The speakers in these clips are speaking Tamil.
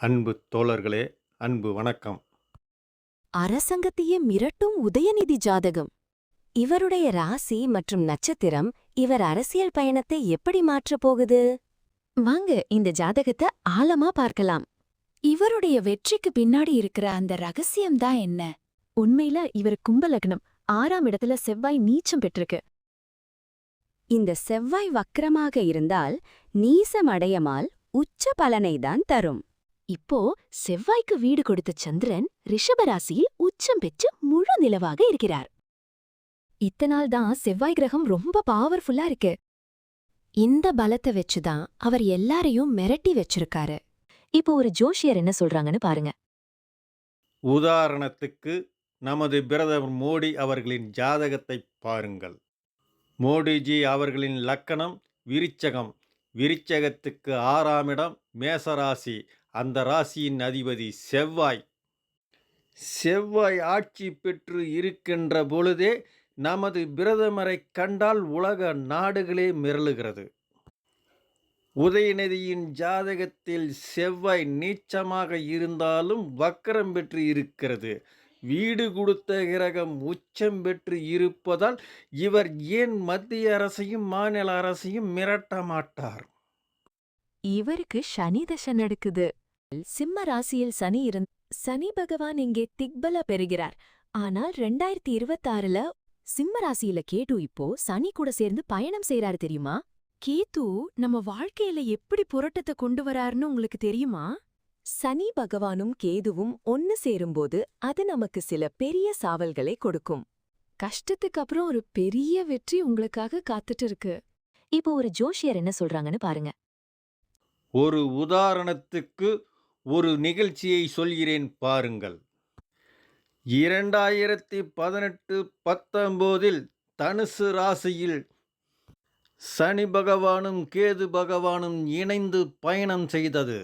அன்பு தோழர்களே, அன்பு வணக்கம். அரசங்கத்தையே மிரட்டும் உதயநிதி ஜாதகம். இவருடைய ராசி மற்றும் நட்சத்திரம் இவர் அரசியல் பயணத்தை எப்படி மாற்றப் போகுது? வாங்க இந்த ஜாதகத்தை ஆழமா பார்க்கலாம். இவருடைய வெற்றிக்கு பின்னாடி இருக்கிற அந்த ரகசியம்தான் என்ன? உண்மையில இவர் கும்பலக்னம், 6ஆம் இடத்துல செவ்வாய் நீச்சம் பெற்றிருக்கு. இந்த செவ்வாய் வக்ரமாக இருந்தால் நீசம் அடையமால் உச்ச பலனைதான் தரும். இப்போ செவ்வாய்க்கு வீடு கொடுத்த சந்திரன் ரிஷபராசியில் உச்சம் பெற்று முழு நிலவாக இருக்கிறார். இத்தனால் தான் செவ்வாய் கிரகம் ரொம்ப பவர்ஃபுல்லா இருக்கு. இந்த பலத்தை வச்சுதான் அவர் எல்லாரையும் மிரட்டி வச்சிருக்காரு. இப்போ ஒரு ஜோஷியர் என்ன சொல்றாங்கன்னு பாருங்க. உதாரணத்துக்கு நமது பிரதமர் மோடி அவர்களின் ஜாதகத்தை பாருங்கள். மோடிஜி அவர்களின் லக்கணம் விருச்சகம். விருச்சகத்துக்கு 6ஆம் இடம் மேசராசி. அந்த ராசியின் அதிபதி செவ்வாய். செவ்வாய் ஆட்சி பெற்று இருக்கின்ற பொழுதே நமது பிரதமரை கண்டால் உலக நாடுகளே மிரளுகிறது. உதயநிதியின் ஜாதகத்தில் செவ்வாய் நீச்சமாக இருந்தாலும் வக்கரம் பெற்று இருக்கிறது. வீடு கொடுத்த கிரகம் உச்சம் பெற்று இருப்பதால் இவர் ஏன் மத்திய அரசையும் மாநில அரசையும் மிரட்ட மாட்டார்? இவருக்கு சனி தசை நடக்குது. சிம்ம ராசியில் சனி பகவான் இங்கே திக்பல பெறுகிறார். ஆனால் 2026ல சிம்ம ராசியில கேது இப்போ சனி கூட சேர்ந்து பயணம் செய்யறாரு தெரியுமா? கேது நம்ம வாழ்க்கையில எப்படி புரட்டத்தை கொண்டு வராருன்னு உங்களுக்கு தெரியுமா? சனி பகவானும் கேதுவும் ஒன்னு சேரும்போது அது நமக்கு சில பெரிய சாவல்களை கொடுக்கும். கஷ்டத்துக்கு அப்புறம் ஒரு பெரிய வெற்றி உங்களுக்காக காத்துட்டு இருக்கு. இப்போ ஒரு ஜோஷியர் என்ன சொல்றாங்கன்னு பாருங்க. ஒரு உதாரணத்துக்கு ஒரு நிகழ்ச்சியை சொல்கிறேன் பாருங்கள். 2018-19 தனுசு ராசியில் சனி பகவானும் கேது பகவானும் இணைந்து பயணம் செய்தது.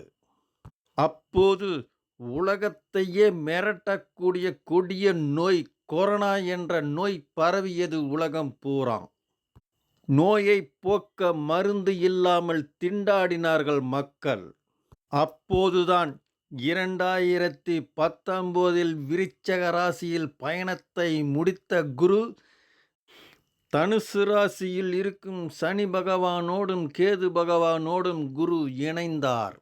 அப்போது உலகத்தையே மிரட்டக்கூடிய கொடிய நோய் கொரோனா என்ற நோய் பரவியது உலகம் பூரா. நோயை போக்க மருந்து இல்லாமல் திண்டாடினார்கள் மக்கள். அப்போதுதான் 2019 விருச்சக ராசியில் பயணத்தை முடித்த குரு தனுசு ராசியில் இருக்கும் சனி பகவானோடும் கேது பகவானோடும் குரு இணைந்தார்.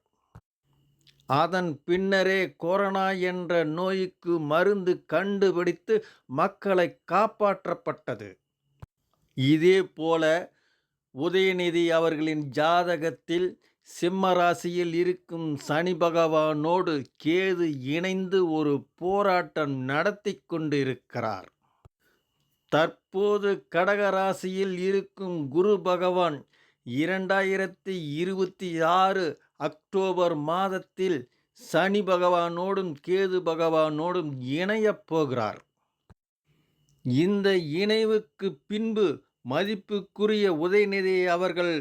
அதன் பின்னரே கொரோனா என்ற நோய்க்கு மருந்து கண்டுபிடித்து மக்களை காப்பாற்றப்பட்டது. இதே போல உதயநிதி அவர்களின் ஜாதகத்தில் சிம்ம ராசியில் இருக்கும் சனி பகவானோடு கேது இணைந்து ஒரு போராட்டம் நடத்தி கொண்டிருக்கிறார். தற்போது கடக ராசியில் இருக்கும் குரு பகவான் 2026 அக்டோபர் மாதத்தில் சனி பகவானோடும் கேது பகவானோடும் இணையப் போகிறார். இந்த இணைவுக்கு பின்பு மதிப்புக்குரிய உதயநிதி அவர்கள்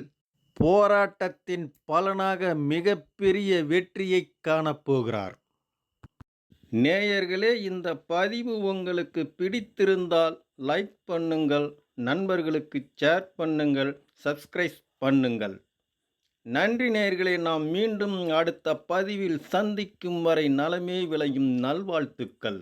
போராட்டத்தின் பலனாக மிகப்பெரிய வெற்றியை காணப்போகிறார். நேயர்களே, இந்த பதிவு உங்களுக்கு பிடித்திருந்தால் லைக் பண்ணுங்கள், நண்பர்களுக்கு ஷேர் பண்ணுங்கள், சப்ஸ்கிரைப் பண்ணுங்கள். நன்றி நேயர்களே. நாம் மீண்டும் அடுத்த பதிவில் சந்திக்கும் வரை நலமே விளையும் நல்வாழ்த்துக்கள்.